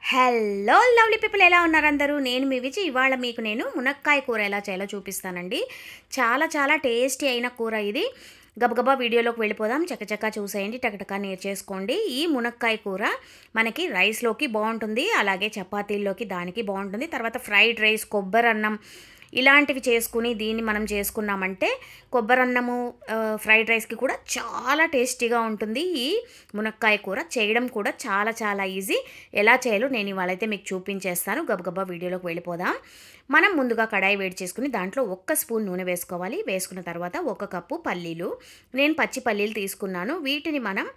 Hello lovely people, ఎలా ఉన్నారు అందరూ? నేను మీ విజయ్. ఇవాళ మీకు నేను మునక్కాయ కూర ఎలా చేయాలో చూపిస్తానండి. చాలా చాలా టేస్టీ అయిన కూర ఇది. గబగబా వీడియోలోకి వెళ్ళిపోదాం. చకచకా చూసేయండి, టకటకా నేర్చేసుకోండి. ఈ మునక్కాయ కూర మనకి రైస్లోకి బాగుంటుంది, అలాగే చపాతీల్లోకి దానికి బాగుంటుంది. తర్వాత ఫ్రైడ్ రైస్, కొబ్బరన్నం ఇలాంటివి చేసుకుని దీన్ని మనం చేసుకున్నామంటే కొబ్బరన్నము ఫ్రైడ్ రైస్కి కూడా చాలా టేస్టీగా ఉంటుంది. ఈ మునక్కాయ కూర చేయడం కూడా చాలా చాలా ఈజీ. ఎలా చేయాలో నేను ఇవాళైతే మీకు చూపించేస్తాను. గబగబా వీడియోలోకి వెళ్ళిపోదాం. మనం ముందుగా కడాయి వేడి చేసుకుని దాంట్లో 1 స్పూన్ నూనె వేసుకోవాలి. వేసుకున్న తర్వాత 1 కప్పు పల్లీలు, నేను పచ్చి పల్లీలు తీసుకున్నాను. వీటిని మనం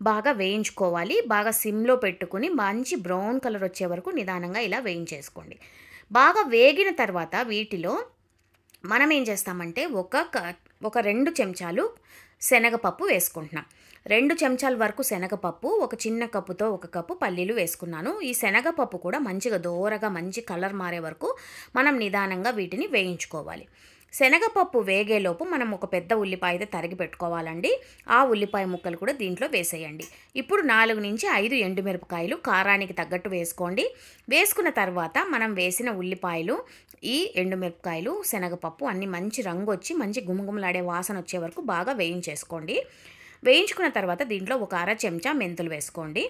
బాగా వేయించుకోవాలి. బాగా సిమ్లో పెట్టుకుని మంచి బ్రౌన్ కలర్ వచ్చే వరకు నిదానంగా ఇలా వేయించేసుకోండి. బాగా వేగిన తర్వాత వీటిలో మనం ఏం చేస్తామంటే ఒక 2 చెంచాలు శనగపప్పు వేసుకుంటున్నాం. 2 చెంచాల వరకు శనగపప్పు, ఒక చిన్న కప్పుతో 1 కప్పు పల్లీలు వేసుకున్నాను. ఈ శనగపప్పు కూడా మంచిగా దోరగా మంచి కలర్ మారే వరకు మనం నిదానంగా వీటిని వేయించుకోవాలి. శనగపప్పు వేగేలోపు మనం ఒక పెద్ద ఉల్లిపాయ అయితే తరిగి పెట్టుకోవాలండి. ఆ ఉల్లిపాయ ముక్కలు కూడా దీంట్లో వేసేయండి. ఇప్పుడు 4 నుంచి 5 ఎండుమిరపకాయలు కారానికి తగ్గట్టు వేసుకోండి. వేసుకున్న తర్వాత మనం వేసిన ఉల్లిపాయలు, ఈ ఎండుమిరపకాయలు, శనగపప్పు అన్నీ మంచి రంగు వచ్చి మంచి గుమగుమలాడే వాసన వచ్చే వరకు బాగా వేయించేసుకోండి. వేయించుకున్న తర్వాత దీంట్లో ఒక 1/2 చెంచా మెంతులు వేసుకోండి.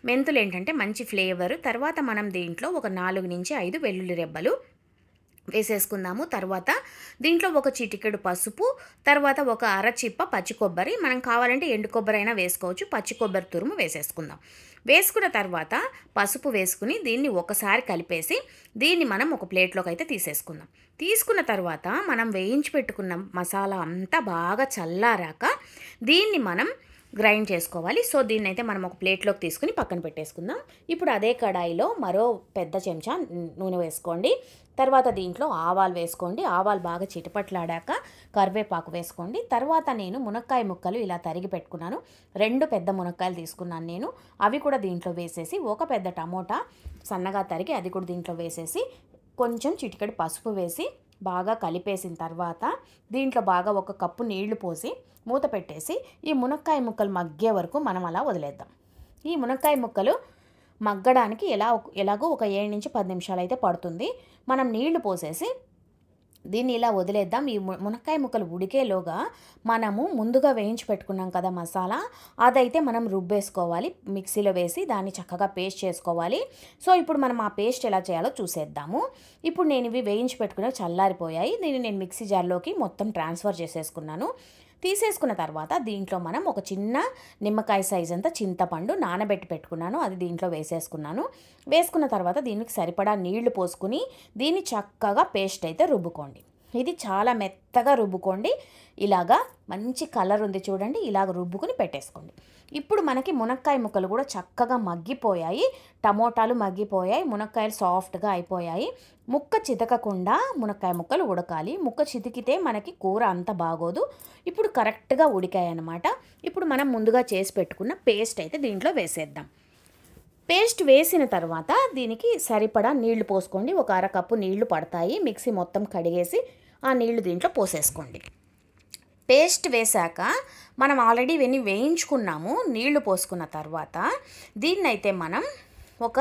మెంతులు ఏంటంటే మంచి ఫ్లేవర్. తర్వాత మనం దీంట్లో ఒక 4 నుంచి 5 వెల్లుల్లి రెబ్బలు వేసేసుకుందాము. తర్వాత దీంట్లో ఒక చిటికెడు పసుపు, తర్వాత ఒక 1/2 చిప్ప పచ్చి కొబ్బరి, మనం కావాలంటే ఎండు కొబ్బరి అయినా వేసుకోవచ్చు. పచ్చి కొబ్బరి తురుము వేసేసుకుందాం. వేసుకున్న తర్వాత పసుపు వేసుకుని దీన్ని ఒకసారి కలిపేసి దీన్ని మనం ఒక ప్లేట్లోకి అయితే తీసేసుకుందాం. తీసుకున్న తర్వాత మనం వేయించి పెట్టుకున్న మసాలా అంతా బాగా చల్లారాక దీన్ని మనం గ్రైండ్ చేసుకోవాలి. సో దీన్ని అయితే మనం ఒక ప్లేట్లోకి తీసుకుని పక్కన పెట్టేసుకుందాం. ఇప్పుడు అదే కడాయిలో మరో పెద్ద చెంచా నూనె వేసుకోండి. తర్వాత దీంట్లో ఆవాలు వేసుకోండి. ఆవాలు బాగా చిటపట్లాడాక కరివేపాకు వేసుకోండి. తర్వాత నేను మునక్కాయ ముక్కలు ఇలా తరిగి పెట్టుకున్నాను. 2 పెద్ద మునక్కాయలు తీసుకున్నాను నేను. అవి కూడా దీంట్లో వేసేసి, ఒక పెద్ద టమోటా సన్నగా తరిగి అది కూడా దీంట్లో వేసేసి, కొంచెం చిటికెడు పసుపు వేసి బాగా కలిపేసిన తర్వాత దీంట్లో బాగా 1 కప్పు నీళ్లు పోసి మూత పెట్టేసి ఈ మునక్కాయ ముక్కలు మగ్గే వరకు మనం అలా వదిలేద్దాం. ఈ మునక్కాయ ముక్కలు మగ్గడానికి ఎలాగో ఒక 7 నుంచి 10 నిమిషాలు అయితే పడుతుంది. మనం నీళ్లు పోసేసి దీన్ని ఇలా వదిలేద్దాం. ఈ మునక్కాయ ముక్కలు ఉడికేలోగా మనము ముందుగా వేయించి పెట్టుకున్నాం కదా మసాలా, అదైతే మనం రుబ్బేసుకోవాలి. మిక్సీలో వేసి దాన్ని చక్కగా పేస్ట్ చేసుకోవాలి. సో ఇప్పుడు మనం ఆ పేస్ట్ ఎలా చేయాలో చూసేద్దాము. ఇప్పుడు నేను ఇవి వేయించి పెట్టుకునేవి చల్లారిపోయాయి. దీన్ని నేను మిక్సీ జార్లోకి మొత్తం ట్రాన్స్ఫర్ చేసేసుకున్నాను. తీసేసుకున్న తర్వాత దీంట్లో మనం ఒక చిన్న నిమ్మకాయ సైజ్ అంతా చింతపండు నానబెట్టి పెట్టుకున్నాను, అది దీంట్లో వేసేసుకున్నాను. వేసుకున్న తర్వాత దీనికి సరిపడా నీళ్లు పోసుకుని దీన్ని చక్కగా పేస్ట్ అయితే రుబ్బుకోండి. ఇది చాలా మెత్తగా రుబ్బుకోండి. ఇలాగా మంచి కలర్ ఉంది చూడండి, ఇలాగ రుబ్బుకుని పెట్టేసుకోండి. ఇప్పుడు మనకి మునక్కాయ ముక్కలు కూడా చక్కగా మగ్గిపోయాయి, టమోటాలు మగ్గిపోయాయి, మునక్కాయలు సాఫ్ట్గా అయిపోయాయి. ముక్క చితకకుండా మునక్కాయ ముక్కలు ఉడకాలి. ముక్క చితికితే మనకి కూర అంత బాగోదు. ఇప్పుడు కరెక్ట్గా ఉడికాయి అన్నమాట. ఇప్పుడు మనం ముందుగా చేసి పెట్టుకున్న పేస్ట్ అయితే దీంట్లో వేసేద్దాం. పేస్ట్ వేసిన తర్వాత దీనికి సరిపడా నీళ్లు పోసుకోండి. ఒక 1/2 కప్పు నీళ్లు పడతాయి. మిక్సీ మొత్తం కడిగేసి ఆ నీళ్లు దీంట్లో పోసేసుకోండి. పేస్ట్ వేశాక మనం ఆల్రెడీ ఇవన్నీ వేయించుకున్నాము. నీళ్లు పోసుకున్న తర్వాత దీన్నైతే మనం ఒక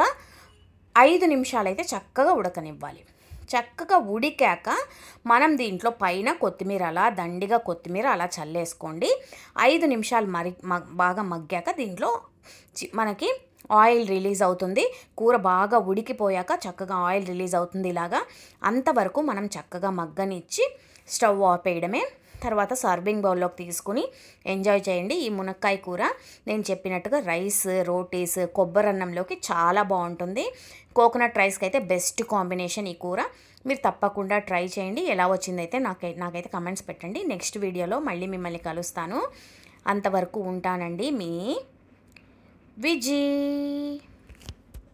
5 నిమిషాలు అయితే చక్కగా ఉడకనివ్వాలి. చక్కగా ఉడికాక మనం దీంట్లో పైన కొత్తిమీర అలా దండిగా కొత్తిమీర అలా చల్లేసుకోండి. 5 నిమిషాలు బాగా మగ్గాక దీంట్లో మనకి ఆయిల్ రిలీజ్ అవుతుంది. కూర బాగా ఉడికిపోయాక చక్కగా ఆయిల్ రిలీజ్ అవుతుంది. ఇలాగా అంతవరకు మనం చక్కగా మగ్గనిచ్చి స్టవ్ ఆపేయడమే. తర్వాత సర్వింగ్ బౌల్లోకి తీసుకుని ఎంజాయ్ చేయండి. ఈ మునక్కాయ కూర నేను చెప్పినట్టుగా రైస్, రోటీస్, కొబ్బరన్నంలోకి చాలా బాగుంటుంది. కోకోనట్ రైస్కి అయితే బెస్ట్ కాంబినేషన్ ఈ కూర. మీరు తప్పకుండా ట్రై చేయండి. ఎలా వచ్చిందైతే నాకైతే కమెంట్స్ పెట్టండి. నెక్స్ట్ వీడియోలో మళ్ళీ మిమ్మల్ని కలుస్తాను. అంతవరకు ఉంటానండి, మీ విజయ్.